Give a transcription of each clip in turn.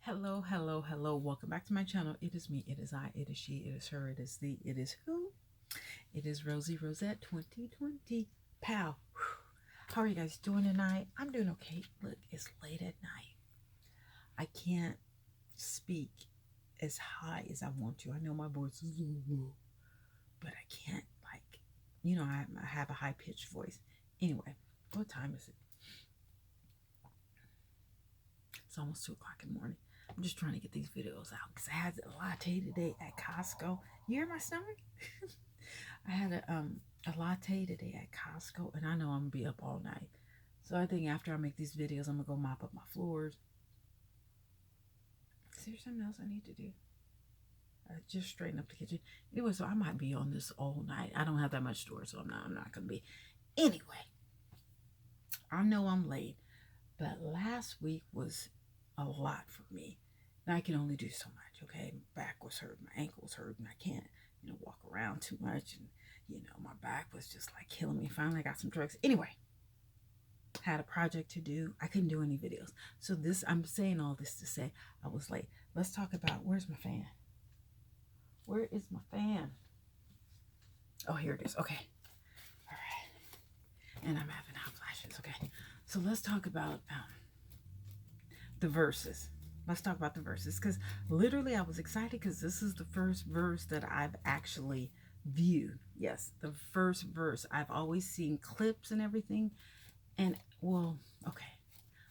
Hello, hello, hello. Welcome back to my channel. It is me, it is I, it is she, it is her, it is thee, it is who? It is Rosie Rosette 2020. Pow. How are you guys doing tonight? I'm doing okay. Look, it's late at night. I can't speak as high as I want to. I know my voice is low, but I can't, I have a high pitched voice. Anyway, what time is it? It's almost 2 o'clock in the morning. I'm just trying to get these videos out because I had a latte today at Costco. You hear my stomach? I had a latte today at Costco, and I know I'm gonna be up all night. So I think after I make these videos, I'm gonna go mop up my floors. Is there something else I need to do? Just straighten up the kitchen. Anyway, so I might be on this all night. I don't have that much storage, so I'm not gonna be. Anyway, I know I'm late, but last week was a lot for me. And I can only do so much, okay? My back was hurt, my ankle was hurt, and I can't, walk around too much. And, my back was just like killing me. Finally, I got some drugs. Anyway, had a project to do. I couldn't do any videos. So I'm saying all this to say I was late. Let's talk about, where's my fan? Where is my fan? Oh, here it is. Okay. All right. And I'm having hot flashes. Okay. So let's talk about the verses. Let's talk about the verses, because literally I was excited because this is the first verse that I've actually viewed. Yes, the first verse. I've always seen clips and everything. And, well, okay,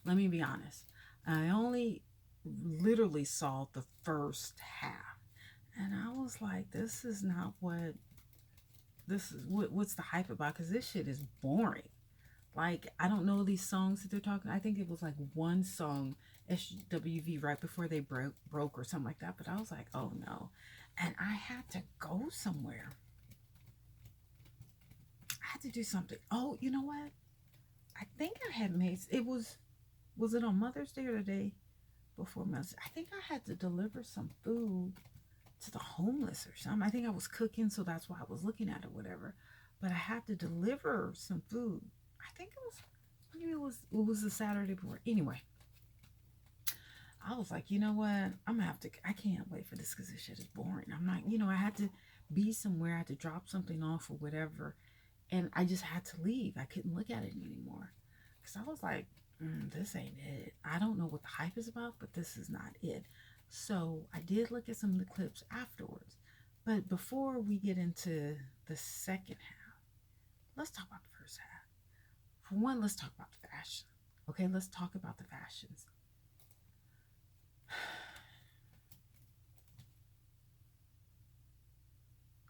let me be honest. I only literally saw the first half. And I was like, this is not what, what's the hype about? Because this shit is boring. Like, I don't know these songs that they're talking. I think it was like one song, SWV, right before they broke or something like that. But I was like, oh no. And I had to go somewhere. I had to do something. Oh, you know what? I think I had made, was it on Mother's Day or the day before Mother's Day? I think I had to deliver some food to the homeless or something. I think I was cooking, so that's why I was looking at it, whatever. But I had to deliver some food. I think it was the Saturday before. Anyway, I was like, you know what? I can't wait for this because this shit is boring. I'm not, I had to be somewhere. I had to drop something off or whatever. And I just had to leave. I couldn't look at it anymore. Because I was like, this ain't it. I don't know what the hype is about, but this is not it. So I did look at some of the clips afterwards. But before we get into the second half, let's talk about the first half. For one, let's talk about the fashion. Okay, let's talk about the fashions.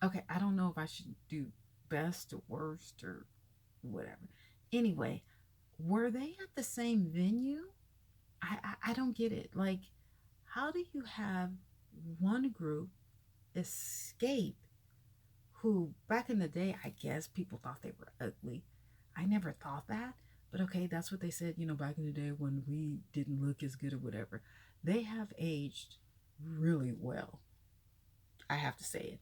Okay, I don't know if I should do best or worst or whatever. Anyway, were they at the same venue? I don't get it. Like, how do you have one group, Xscape, who back in the day, I guess people thought they were ugly. I never thought that. But okay, that's what they said, back in the day when we didn't look as good or whatever. They have aged really well. I have to say it.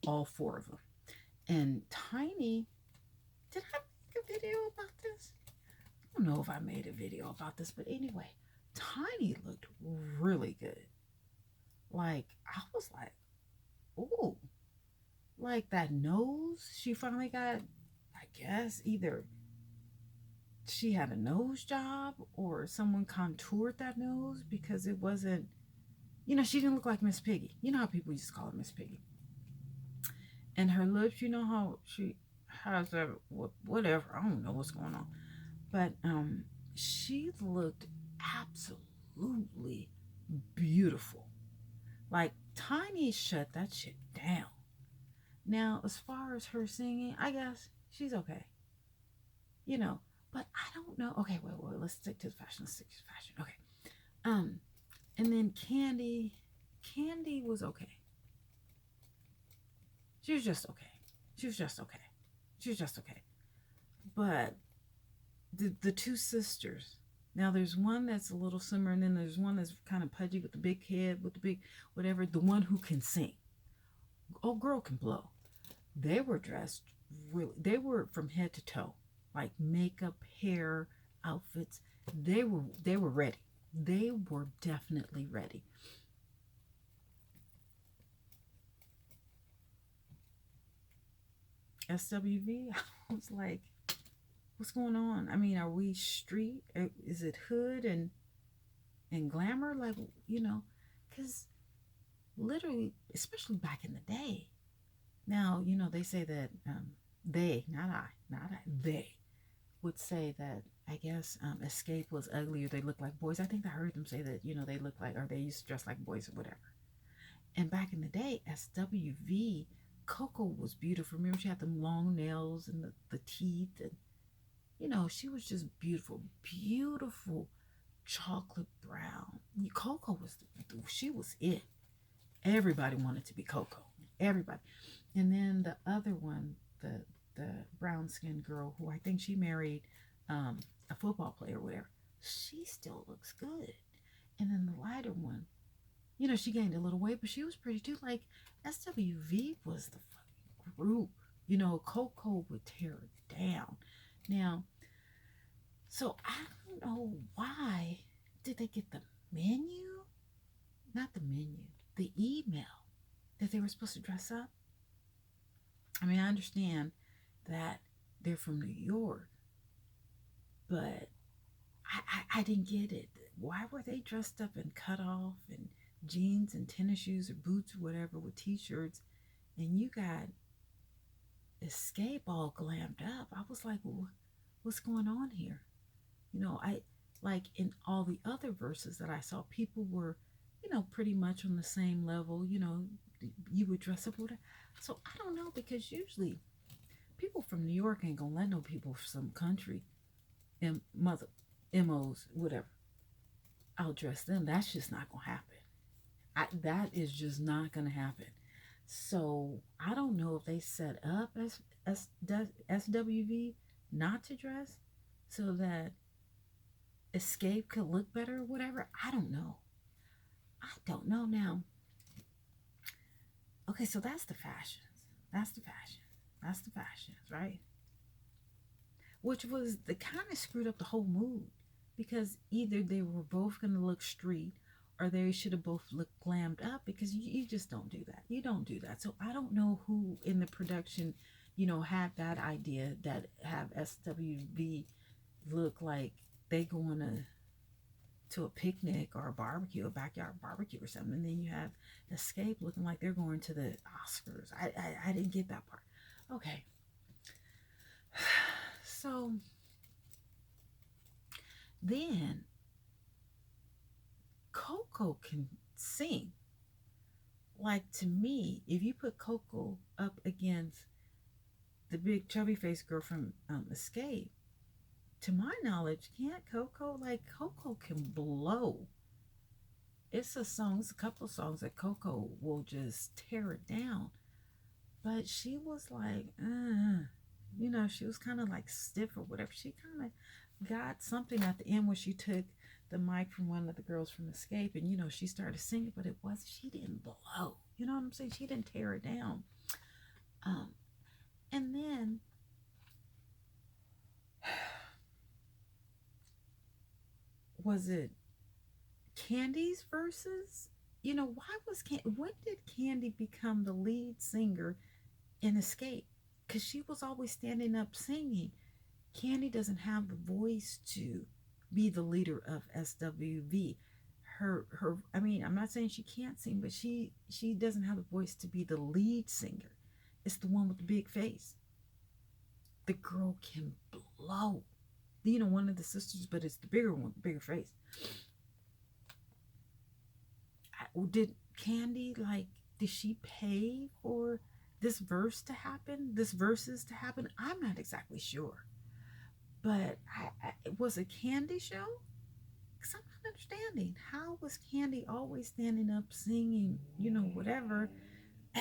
All four of them. And Tiny, did I make a video about this? I don't know if I made a video about this, but anyway, Tiny looked really good. Like, I was like, ooh. Like that nose, she finally got, I guess, either she had a nose job or someone contoured that nose because it wasn't, she didn't look like Miss Piggy. You know how people used to call her Miss Piggy. And her lips, you know how she has a, whatever, I don't know what's going on. But she looked absolutely beautiful. Like, Tiny shut that shit down. Now, as far as her singing, I guess she's okay. But I don't know. Okay, wait, let's stick to the fashion. Okay. And then Kandi was okay. She was just okay. But the two sisters, now there's one that's a little similar, and then there's one that's kind of pudgy with the big head, with the big whatever, the one who can sing. Oh, girl can blow. They were dressed they were from head to toe, like makeup, hair, outfits. They were ready. They were definitely ready. SWV, I was like, what's going on? I mean, are we street? Is it hood and glamour? Like, you know, because literally, especially back in the day. Now, they say that they, not I, they would say that I guess Xscape was ugly or they look like boys. I think I heard them say that, they look like, or they used to dress like boys or whatever. And back in the day, SWV, Coco was beautiful. Remember, she had them long nails and the teeth. And, she was just beautiful. Beautiful chocolate brown. Coco was, she was it. Everybody wanted to be Coco. Everybody. And then the other one, the brown skinned girl who I think she married a football player or whatever, she still looks good. And then the lighter one, she gained a little weight, but she was pretty too. Like SWV was the fucking group. Coco would tear it down. Now, so I don't know why did they get the menu? Not the menu, the email that they were supposed to dress up. I mean, I understand that they're from New York, but I didn't get it. Why were they dressed up in cut off and jeans and tennis shoes or boots or whatever with t-shirts, and you got Xscape all glammed up? I was like, well, what's going on here? I like in all the other verses that I saw, people were, pretty much on the same level. You would dress up with it. So I don't know, because usually people from New York ain't gonna let no people from some country and mother MOs, whatever, outdress them. That's just not gonna happen. That is just not gonna happen. So I don't know if they set up as SWV not to dress so that Xscape could look better or whatever. I don't know. I don't know now. Okay, so that's the fashions. That's the fashion. That's the fashions, right? Which was the kind of screwed up the whole mood, because either they were both going to look street or they should have both looked glammed up, because you just don't do that. You don't do that. So I don't know who in the production, had that idea that have SWV look like they going to a picnic or a barbecue, a backyard barbecue or something, and then you have Xscape looking like they're going to the Oscars. I didn't get that part. Okay. So then Coco can sing. Like, to me, if you put Coco up against the big chubby faced girl from Xscape, to my knowledge, can't Coco, like, Coco can blow. It's a couple of songs that Coco will just tear it down. But she was like, she was kind of like stiff or whatever. She kind of got something at the end when she took the mic from one of the girls from Xscape, and she started singing, but she didn't blow. You know what I'm saying? She didn't tear it down. And then was it Kandi's verses? When did Kandi become the lead singer in Xscape? Because she was always standing up singing. Kandi doesn't have the voice to be the leader of SWV. I mean, I'm not saying she can't sing, but she doesn't have the voice to be the lead singer. It's the one with the big face. The girl can blow. One of the sisters, but it's the bigger one, the bigger face. Did Kandi, did she pay for this verses to happen? I'm not exactly sure. But it was a Kandi show? Because I'm not understanding. How was Kandi always standing up singing, whatever,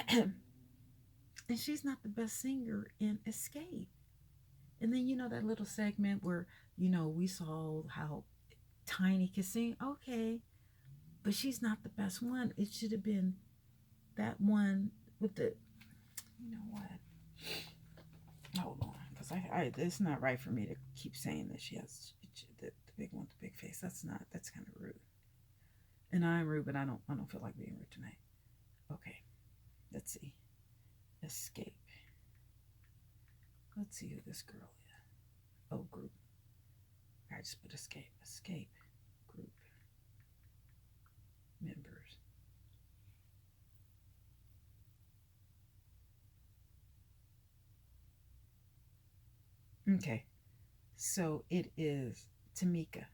and she's not the best singer in Xscape? And then, that little segment where, we saw how Tiny could sing. Okay, but she's not the best one. It should have been that one with the, you know what? Hold on, because it's not right for me to keep saying that she has big one with the big face. That's kind of rude. And I'm rude, but I don't feel like being rude tonight. Okay, let's see. Xscape. Let's see who this girl is. Oh, group. I just put Xscape. Xscape group members. Okay, so it is Tamika.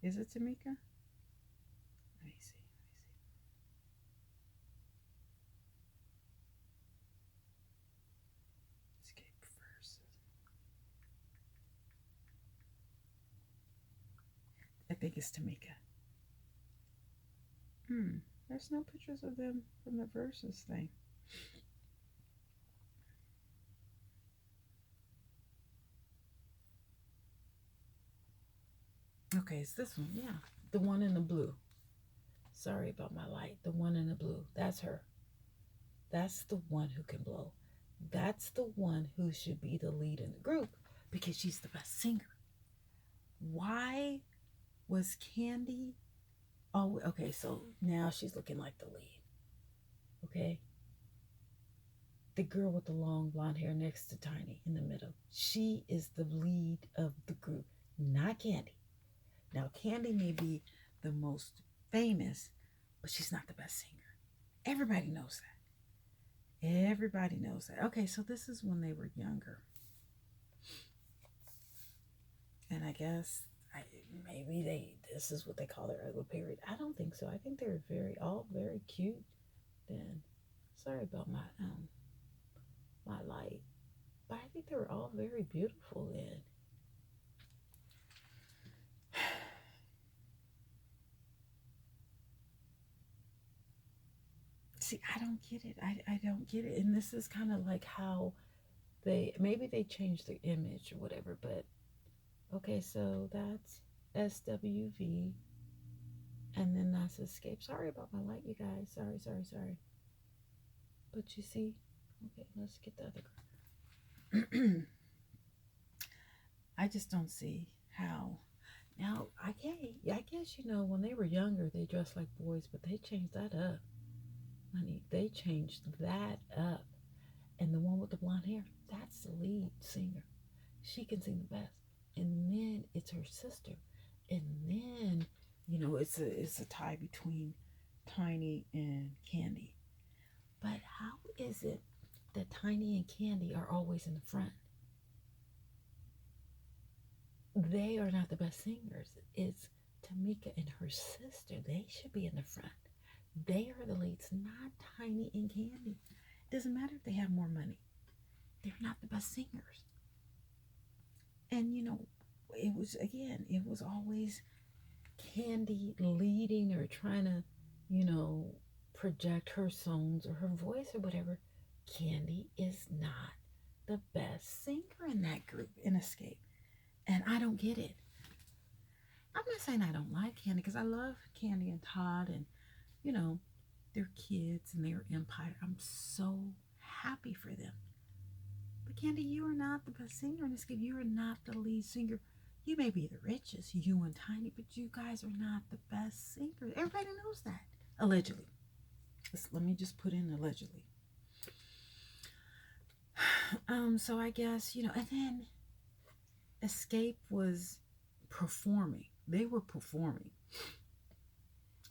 Is it Tamika? Let me see. Xscape first. I think it's Tamika. There's no pictures of them from the versus thing. Okay, it's this one. Yeah, the one in the blue. Sorry about my light. The one in the blue. That's her. That's the one who can blow. That's the one who should be the lead in the group because she's the best singer. Why was Kandi? Oh, okay, so now she's looking like the lead. Okay. The girl with the long blonde hair next to Tiny in the middle. She is the lead of the group, not Kandi. Now, Kandi may be the most famous, but she's not the best singer. Everybody knows that. Everybody knows that. Okay, so this is when they were younger. And I guess maybe this is what they call their ugly period. I don't think so. I think they were all very cute then. Sorry about my light. But I think they were all very beautiful then. See, I don't get it. I don't get it. And this is kind of like how maybe they changed the image or whatever, but okay, so that's SWV. And then that's Xscape. Sorry about my light, you guys. Sorry. But you see, okay, let's get the other girl. I just don't see how. Now, I guess, when they were younger, they dressed like boys, but they changed that up. Honey, they changed that up. And the one with the blonde hair, that's the lead singer. She can sing the best. And then it's her sister. And then, it's a tie between Tiny and Kandi. But how is it that Tiny and Kandi are always in the front? They are not the best singers. It's Tamika and her sister. They should be in the front. They are the leads, not Tiny and Kandi. It doesn't matter if they have more money. They're not the best singers. And, it was always Kandi leading or trying to, project her songs or her voice or whatever. Kandi is not the best singer in that group, in Xscape. And I don't get it. I'm not saying I don't like Kandi because I love Kandi and Todd and, their kids and their empire. I'm so happy for them. But Kandi, you are not the best singer in Xscape. You are not the lead singer. You may be the richest, you and Tiny, but you guys are not the best singers. Everybody knows that. Allegedly. Let me just put in allegedly. So I guess, and then Xscape was performing. They were performing.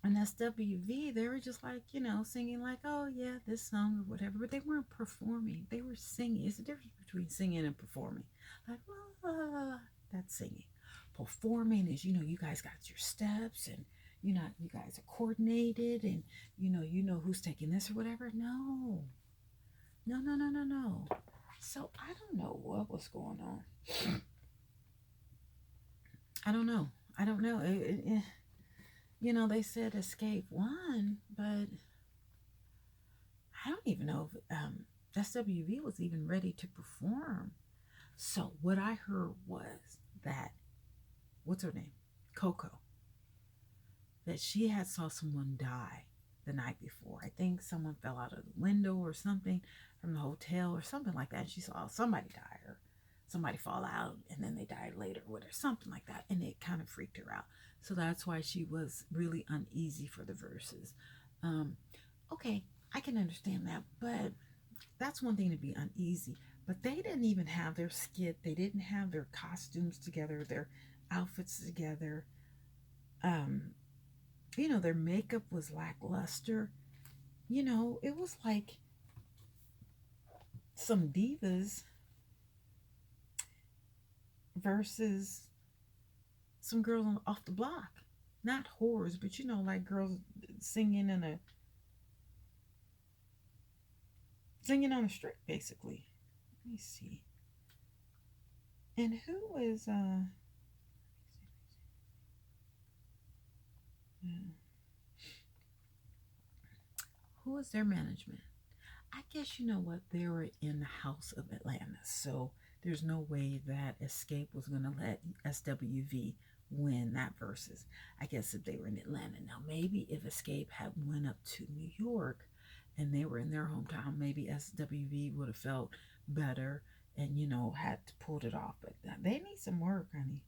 And SWV, they were just like, singing like, oh yeah, this song or whatever, but they weren't performing. They were singing. It's the difference between singing and performing. Like, la, la, la, la. That's singing. Performing is, you guys got your steps and, you guys are coordinated and, you know who's taking this or whatever. No. So I don't know what was going on. I don't know. They said Xscape won, but I don't even know if SWV was even ready to perform. So what I heard was that, what's her name? Coco. That she had saw someone die the night before. I think someone fell out of the window or something from the hotel or something like that. She saw somebody die, or somebody fall out and then they died later with her, something like that. And it kind of freaked her out. So that's why she was really uneasy for the verses. Okay, I can understand that, but that's one thing to be uneasy. But they didn't even have their skit. They didn't have their costumes together, their outfits together. Their makeup was lackluster. It was like some divas versus some girls off the block. Not whores, but like girls singing on a street, basically. Let me see. And who is who is their management? I guess you know what, they were in the House of Atlanta, so there's no way that Xscape was going to let SWV win that versus. I guess if they were in Atlanta. Now maybe if Xscape had went up to New York and they were in their hometown, maybe SWV would have felt better and had pulled it off. But they need some work, honey.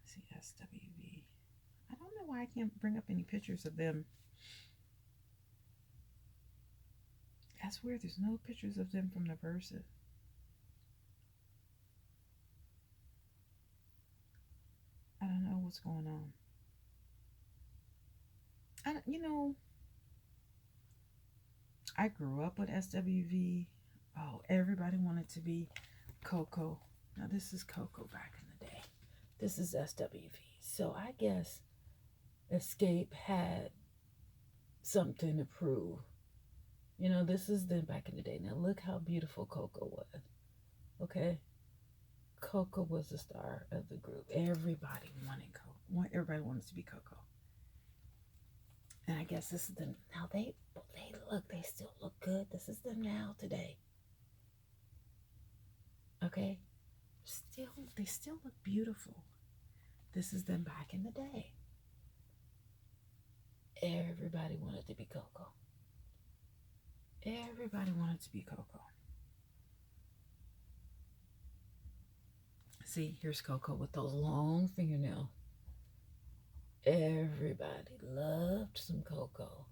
Let's see, SWV. I don't know why I can't bring up any pictures of them. That's weird. There's no pictures of them from the verses. I don't know what's going on. I grew up with SWV. Oh, everybody wanted to be Coco. Now this is Coco back in the day. This is SWV. So I guess Xscape had something to prove. This is them back in the day. Now look how beautiful Coco was. Okay? Coco was the star of the group. Everybody wanted Coco. Everybody wanted to be Coco. And I guess this is them. Now they still look good. This is them now today. Okay? They still look beautiful. This is them back in the day. Everybody wanted to be Coco. Everybody wanted to be Coco. See, here's Coco with those long fingernails. Everybody loved some Coco.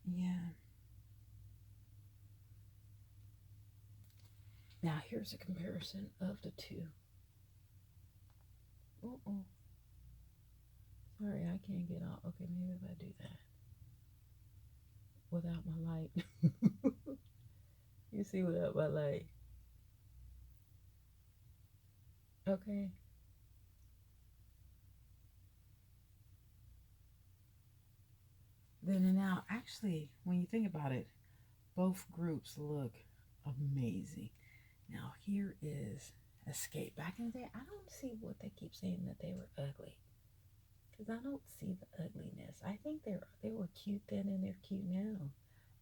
Yeah. Now here's a comparison of the two. Sorry, I can't get out. Okay, maybe if I do that without my light. You see, without my light. Okay. Then and now, actually, when you think about it, both groups look amazing. Now here is Xscape. Back in the day, I don't see what they keep saying that they were ugly. Because I don't see the ugliness. I think they were cute then and they're cute now.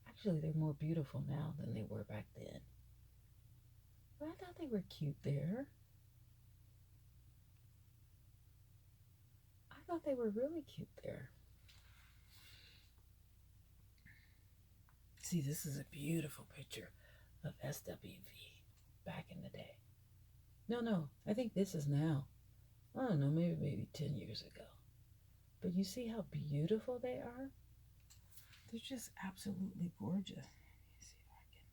Actually, they're more beautiful now than they were back then. But I thought they were cute there. I thought they were really cute there. See, this is a beautiful picture of SWV back in the day. No, I think this is now. I don't know, maybe 10 years ago. But you see how beautiful they are? They're just absolutely gorgeous. Let me see if I can.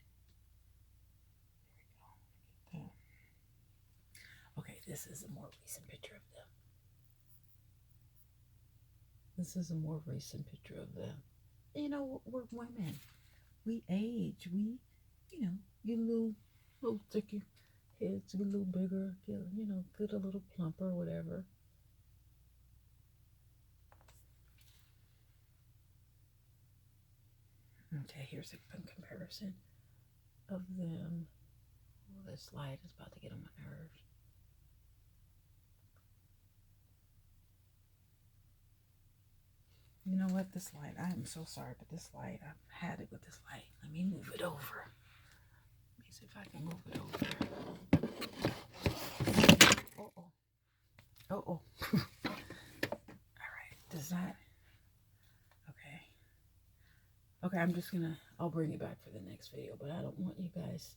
There we go. Look at that. Okay, this is a more recent picture of them. This is a more recent picture of them. We're women. We age. We, get a little thicker. Heads get a little bigger. Get a little plumper, whatever. Okay, here's a comparison of them. Oh, this light is about to get on my nerves. You know what? This light, I am so sorry, but this light, I've had it with this light. Let me move it over. Let me see if I can move it over. Uh-oh. All right. Does that... Okay, I'll bring it back for the next video, but I don't want you guys.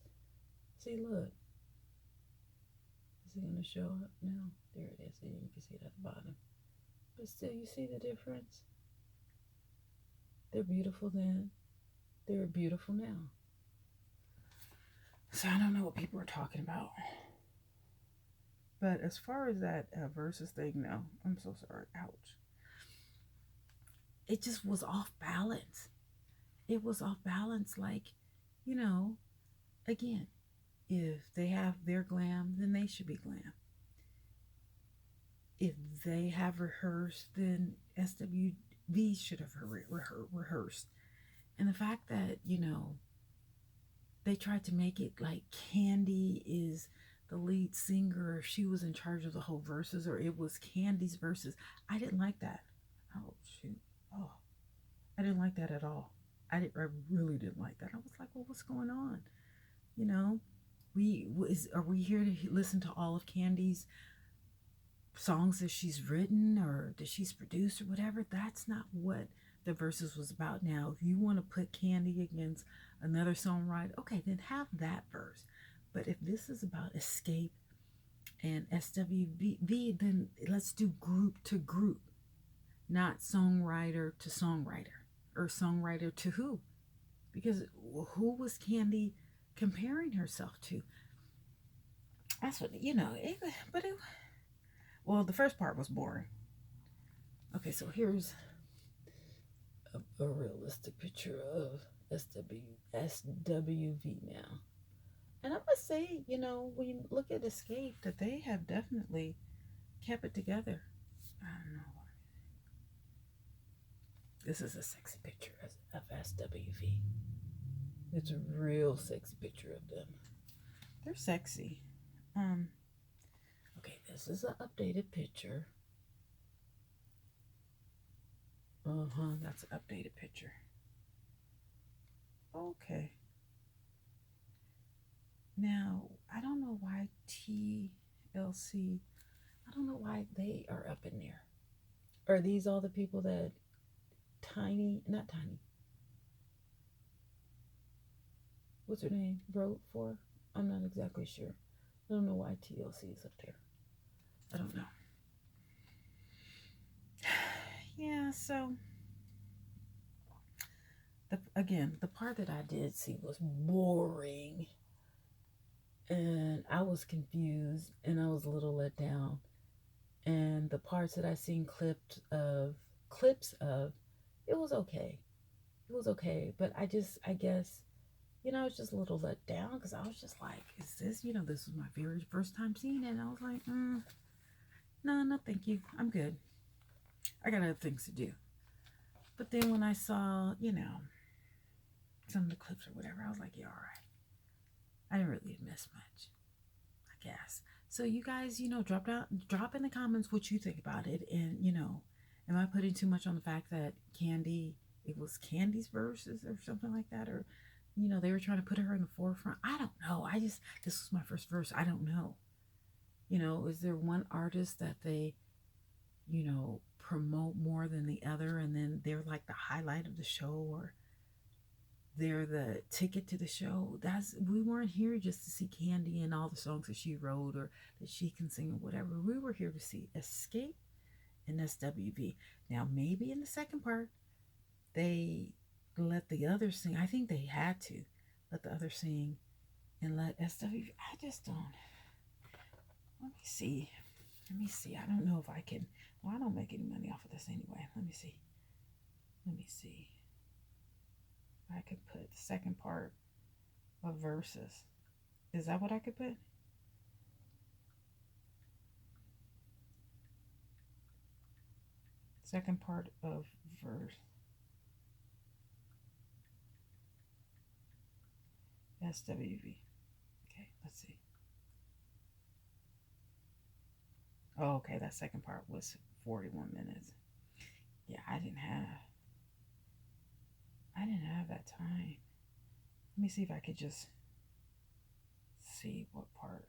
See, look. Is it gonna show up now? There it is. You can see it at the bottom. But still, you see the difference? They're beautiful then. They're beautiful now. So I don't know what people are talking about. But as far as that versus thing, no. I'm so sorry. Ouch. It just was off balance. It was off balance. Like, you know, again, if they have their glam, then they should be glam. If they have rehearsed, then SWV should have rehearsed. And the fact that, you know, they tried to make it like Kandi is the lead singer, or she was in charge of the whole verses, or it was Kandi's verses. I didn't like that. Oh, shoot. Oh, I didn't like that at all. I really didn't like that. I was like, well, what's going on? You know, are we here to listen to all of Kandi's songs that she's written or that she's produced or whatever? That's not what the verses was about. Now, if you want to put Kandi against another songwriter, okay, then have that verse. But if this is about Xscape and SWV, then let's do group to group, not songwriter to songwriter, or songwriter to who? Because who was Kandi comparing herself to? That's what, you know, well, the first part was boring. Okay, so here's a realistic picture of SWV now. And I must say, you know, when you look at Xscape, that they have definitely kept it together. I don't know. This is a sexy picture of SWV. It's a real sexy picture of them. They're sexy. Okay, this is an updated picture. That's an updated picture. Okay. Now, I don't know why TLC, I don't know why they are up in there. Are these all the people that not Tiny, what's her name, wrote for? I'm not exactly sure. I don't know why TLC is up there. I don't know. Yeah, so the part that I did see was boring, and I was confused, and I was a little let down. And the parts that I seen clips of, it was okay. It was okay, but I guess, you know, I was just a little let down because I was just like, is this, you know, this was my very first time seeing it, and I was like, no, thank you. I'm good. I got other things to do. But then when I saw, you know, some of the clips or whatever, I was like, yeah, all right. I didn't really miss much, I guess. So you guys, you know, drop in the comments what you think about it. And, you know, am I putting too much on the fact that it was Kandi's verses or something like that? Or, you know, they were trying to put her in the forefront. I don't know. This was my first verse. I don't know. You know, is there one artist that they, you know, promote more than the other, and then they're like the highlight of the show, or they're the ticket to the show? We weren't here just to see Kandi and all the songs that she wrote or that she can sing or whatever. We were here to see Xscape and SWV. Now, maybe in the second part, they let the others sing. I think they had to let the others sing and let SWV. I just don't. Let me see. I don't know if I can. Well, I don't make any money off of this anyway. Let me see. I could put the second part of verses. Is that what I could put? Second part of verse. SWV. Okay, let's see. Oh, okay, that second part was 41 minutes. Yeah, I didn't have that time. Let me see if I could just see what part.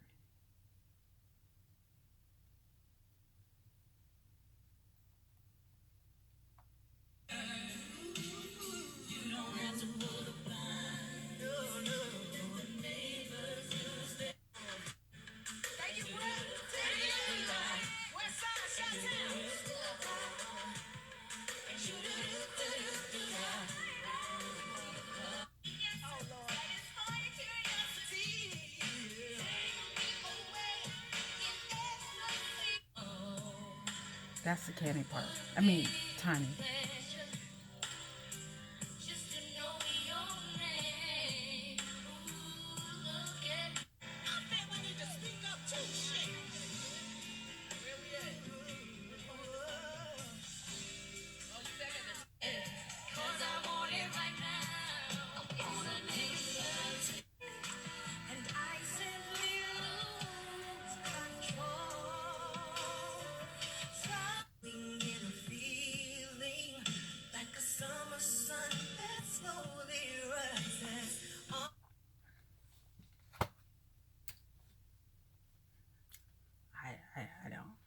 That's the candy part. I mean, tiny.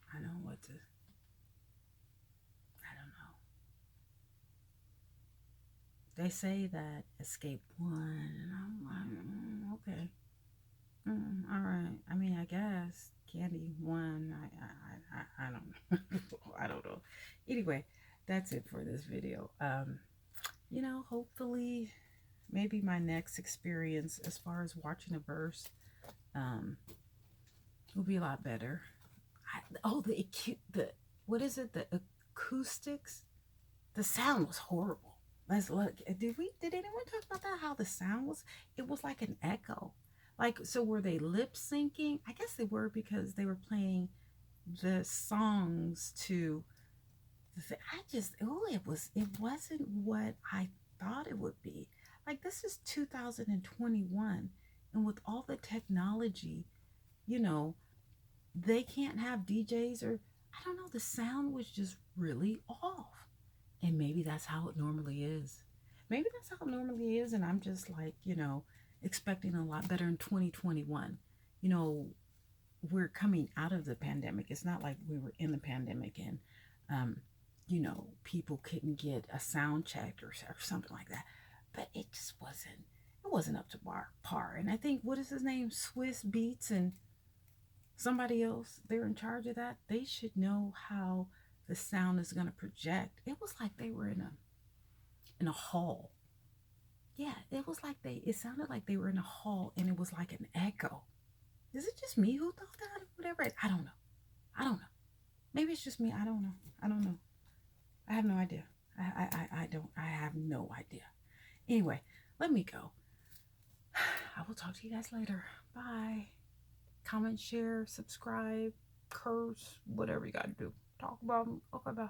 I don't know what to, I don't know. They say that Xscape won, and I'm like, okay. All right. I mean, I guess Kandi won. I don't know. I don't know. Anyway, that's it for this video. Hopefully, maybe my next experience as far as watching a verse, will be a lot better. The what is it? The acoustics. The sound was horrible. Let's look. Did anyone talk about that? How the sound was? It was like an echo. Like, so were they lip syncing? I guess they were, because they were playing the songs to it wasn't what I thought it would be. Like, this is 2021, and with all the technology, you know, they can't have DJs, or I don't know, the sound was just really off. And maybe that's how it normally is. Maybe that's how it normally is, and I'm just like, expecting a lot better in 2021. You know, we're coming out of the pandemic. It's not like we were in the pandemic and, people couldn't get a sound check or something like that. But it wasn't up to par. And I think, what is his name? Swiss Beats and somebody else, they're in charge of that. They should know how the sound is going to project. It was like they were in a hall. Yeah, it sounded like they were in a hall, and it was like an echo. Is it just me who thought that, or whatever? I don't know. Maybe it's just me. I don't know. I have no idea. I have no idea. Anyway, let me go. I will talk to you guys later. Bye. Comment, share, subscribe, curse, whatever you got to do. Talk about them. Okay, bye.